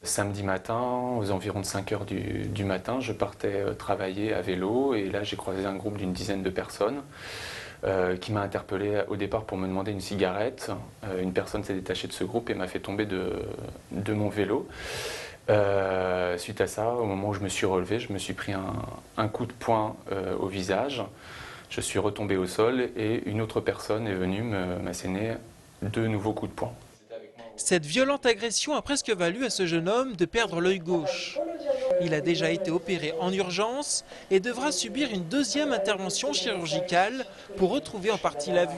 Samedi matin, aux environs de 5 heures du matin, je partais travailler à vélo et là j'ai croisé un groupe d'une dizaine de personnes qui m'a interpellé au départ pour me demander une cigarette. Une personne s'est détachée de ce groupe et m'a fait tomber de mon vélo. Suite à ça, au moment où je me suis relevé, je me suis pris un coup de poing au visage. Je suis retombé au sol et une autre personne est venue m'asséner 2 nouveaux coups de poing. Cette violente agression a presque valu à ce jeune homme de perdre l'œil gauche. Il a déjà été opéré en urgence et devra subir une deuxième intervention chirurgicale pour retrouver en partie la vue.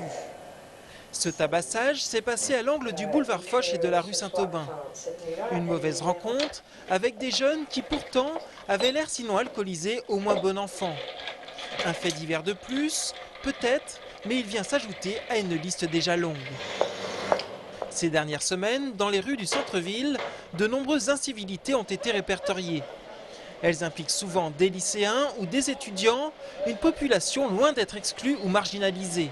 Ce tabassage s'est passé à l'angle du boulevard Foch et de la rue Saint-Aubin. Une mauvaise rencontre avec des jeunes qui pourtant avaient l'air sinon alcoolisés, au moins bon enfant. Un fait divers de plus, peut-être, mais il vient s'ajouter à une liste déjà longue. Ces dernières semaines, dans les rues du centre-ville, de nombreuses incivilités ont été répertoriées. Elles impliquent souvent des lycéens ou des étudiants, une population loin d'être exclue ou marginalisée.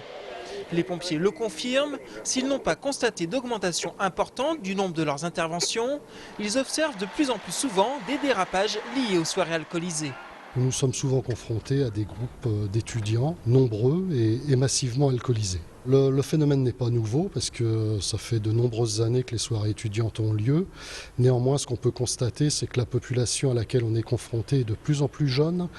Les pompiers le confirment, s'ils n'ont pas constaté d'augmentation importante du nombre de leurs interventions, ils observent de plus en plus souvent des dérapages liés aux soirées alcoolisées. Nous sommes souvent confrontés à des groupes d'étudiants nombreux et massivement alcoolisés. Le phénomène n'est pas nouveau parce que ça fait de nombreuses années que les soirées étudiantes ont lieu. Néanmoins, ce qu'on peut constater, c'est que la population à laquelle on est confronté est de plus en plus jeune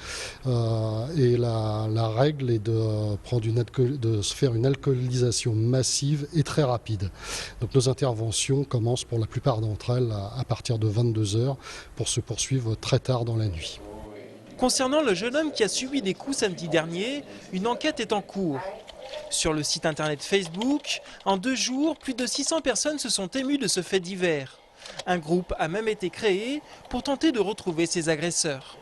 et la règle est de se faire une alcoolisation massive et très rapide. Donc nos interventions commencent pour la plupart d'entre elles à partir de 22 heures pour se poursuivre très tard dans la nuit. Concernant le jeune homme qui a subi des coups samedi dernier, une enquête est en cours. Sur le site internet Facebook, en 2 jours, plus de 600 personnes se sont émues de ce fait divers. Un groupe a même été créé pour tenter de retrouver ses agresseurs.